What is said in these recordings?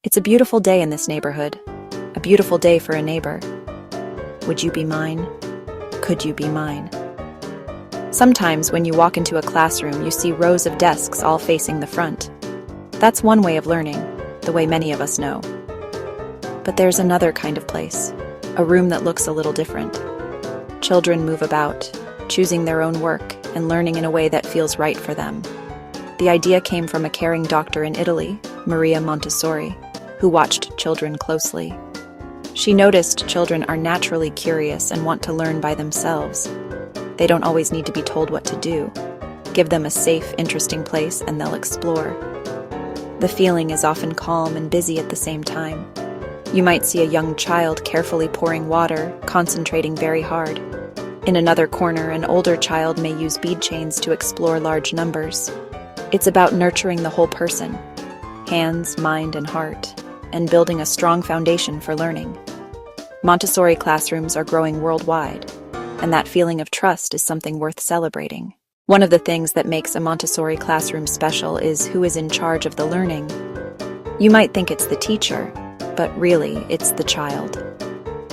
It's a beautiful day in this neighborhood. A beautiful day for a neighbor. Would you be mine? Could you be mine? Sometimes when you walk into a classroom, you see rows of desks all facing the front. That's one way of learning, the way many of us know. But there's another kind of place, a room that looks a little different. Children move about, choosing their own work and learning in a way that feels right for them. The idea came from a caring doctor in Italy, Maria Montessori, who watched children closely. She noticed children are naturally curious and want to learn by themselves. They don't always need to be told what to do. Give them a safe, interesting place and they'll explore. The feeling is often calm and busy at the same time. You might see a young child carefully pouring water, concentrating very hard. In another corner, an older child may use bead chains to explore large numbers. It's about nurturing the whole person, hands, mind, and heart, and building a strong foundation for learning. Montessori classrooms are growing worldwide, and that feeling of trust is something worth celebrating. One of the things that makes a Montessori classroom special is who is in charge of the learning. You might think it's the teacher, but really, it's the child.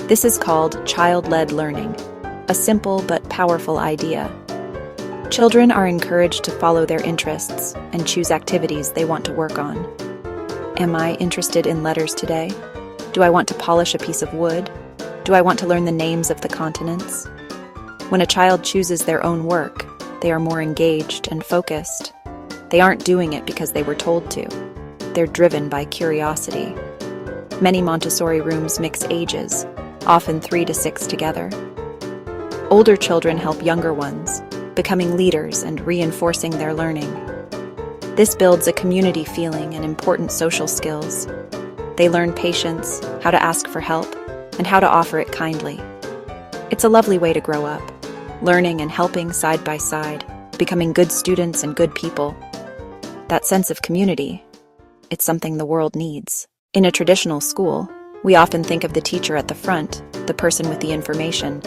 This is called child-led learning, a simple but powerful idea. Children are encouraged to follow their interests and choose activities they want to work on. Am I interested in letters today? Do I want to polish a piece of wood? Do I want to learn the names of the continents? When a child chooses their own work, they are more engaged and focused. They aren't doing it because they were told to. They're driven by curiosity. Many Montessori rooms mix ages, often 3 to 6 together. Older children help younger ones, becoming leaders and reinforcing their learning. This builds a community feeling and important social skills. They learn patience, how to ask for help, and how to offer it kindly. It's a lovely way to grow up, learning and helping side by side, becoming good students and good people. That sense of community, it's something the world needs. In a traditional school, we often think of the teacher at the front, the person with the information.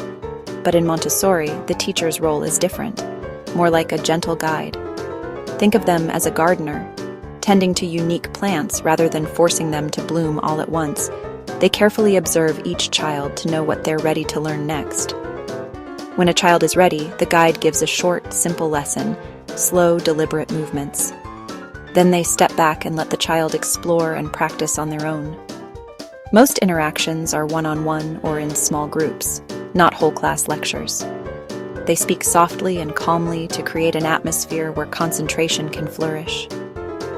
But in Montessori, the teacher's role is different, more like a gentle guide. Think of them as a gardener, tending to unique plants rather than forcing them to bloom all at once. They carefully observe each child to know what they're ready to learn next. When a child is ready, the guide gives a short, simple lesson, slow, deliberate movements. Then they step back and let the child explore and practice on their own. Most interactions are one-on-one or in small groups, not whole class lectures. They speak softly and calmly to create an atmosphere where concentration can flourish.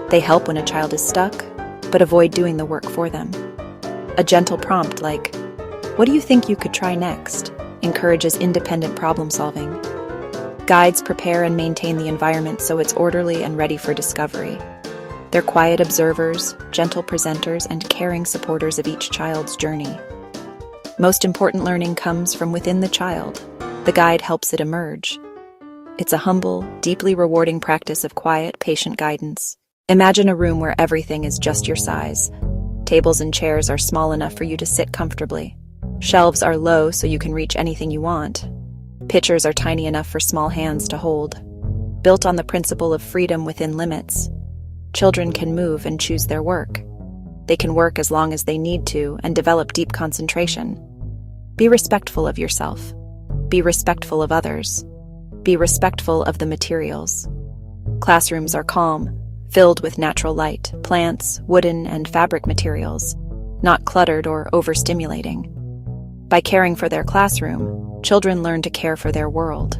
They help when a child is stuck, but avoid doing the work for them. A gentle prompt like, "What do you think you could try next?" encourages independent problem solving. Guides prepare and maintain the environment so it's orderly and ready for discovery. They're quiet observers, gentle presenters, and caring supporters of each child's journey. Most important learning comes from within the child. The guide helps it emerge. It's a humble, deeply rewarding practice of quiet, patient guidance. Imagine a room where everything is just your size. Tables and chairs are small enough for you to sit comfortably. Shelves are low so you can reach anything you want. Pictures are tiny enough for small hands to hold. Built on the principle of freedom within limits, children can move and choose their work. They can work as long as they need to and develop deep concentration. Be respectful of yourself. Be respectful of others. Be respectful of the materials. Classrooms are calm, filled with natural light, plants, wooden, and fabric materials, not cluttered or overstimulating. By caring for their classroom, children learn to care for their world.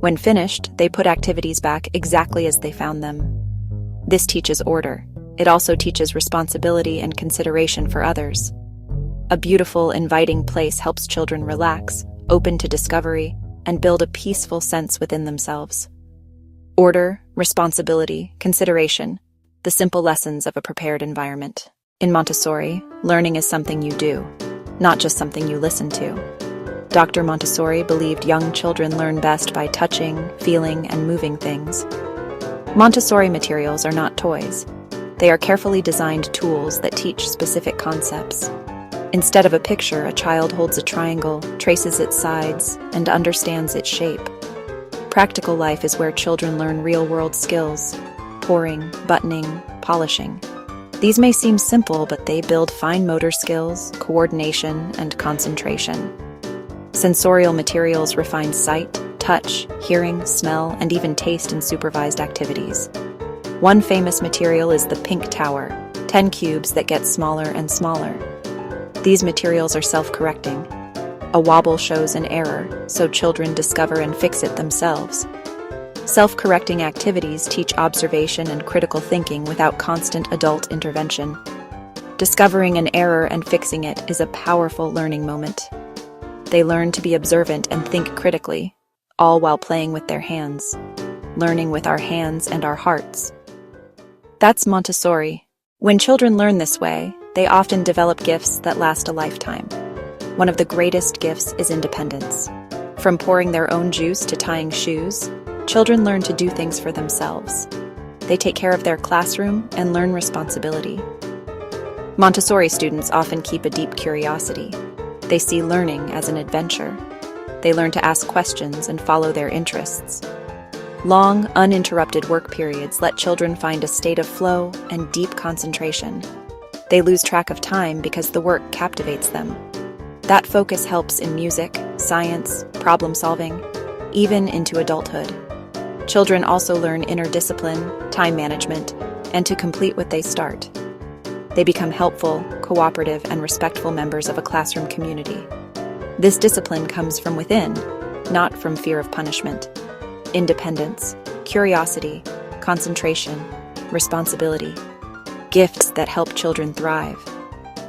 When finished, they put activities back exactly as they found them. This teaches order. It also teaches responsibility and consideration for others. A beautiful, inviting place helps children relax, open to discovery, and build a peaceful sense within themselves. Order, responsibility, consideration, the simple lessons of a prepared environment. In Montessori, learning is something you do, not just something you listen to. Dr. Montessori believed young children learn best by touching, feeling, and moving things. Montessori materials are not toys. They are carefully designed tools that teach specific concepts. Instead of a picture, a child holds a triangle, traces its sides, and understands its shape. Practical life is where children learn real-world skills: pouring, buttoning, polishing. These may seem simple, but they build fine motor skills, coordination, and concentration. Sensorial materials refine sight, touch, hearing, smell, and even taste in supervised activities. One famous material is the pink tower, 10 cubes that get smaller and smaller. These materials are self-correcting. A wobble shows an error, so children discover and fix it themselves. Self-correcting activities teach observation and critical thinking without constant adult intervention. Discovering an error and fixing it is a powerful learning moment. They learn to be observant and think critically, all while playing with their hands, learning with our hands and our hearts. That's Montessori. When children learn this way, they often develop gifts that last a lifetime. One of the greatest gifts is independence. From pouring their own juice to tying shoes, children learn to do things for themselves. They take care of their classroom and learn responsibility. Montessori students often keep a deep curiosity. They see learning as an adventure. They learn to ask questions and follow their interests. Long, uninterrupted work periods let children find a state of flow and deep concentration. They lose track of time because the work captivates them. That focus helps in music, science, problem solving, even into adulthood. Children also learn inner discipline, time management, and to complete what they start. They become helpful, cooperative, and respectful members of a classroom community. This discipline comes from within, not from fear of punishment. Independence, curiosity, concentration, responsibility. Gifts that help children thrive.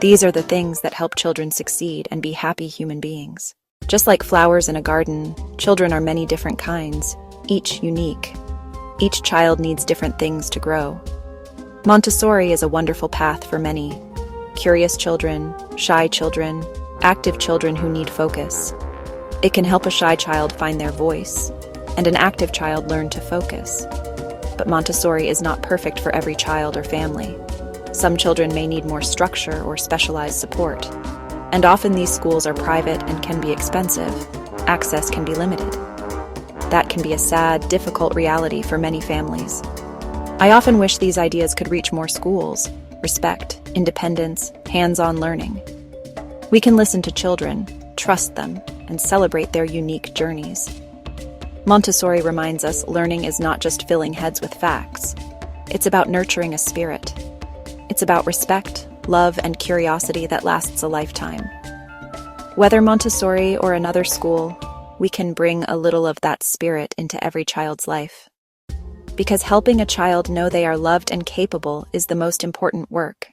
These are the things that help children succeed and be happy human beings. Just like flowers in a garden, children are many different kinds, each unique. Each child needs different things to grow. Montessori is a wonderful path for many. Curious children, shy children, active children who need focus. It can help a shy child find their voice, and an active child learn to focus. But Montessori is not perfect for every child or family. Some children may need more structure or specialized support, and often these schools are private and can be expensive. Access can be limited. That can be a sad, difficult reality for many families. I often wish these ideas could reach more schools: respect, independence, hands-on learning. We can listen to children, trust them, and celebrate their unique journeys. Montessori reminds us learning is not just filling heads with facts. It's about nurturing a spirit. It's about respect, love, and curiosity that lasts a lifetime. Whether Montessori or another school, we can bring a little of that spirit into every child's life. Because helping a child know they are loved and capable is the most important work.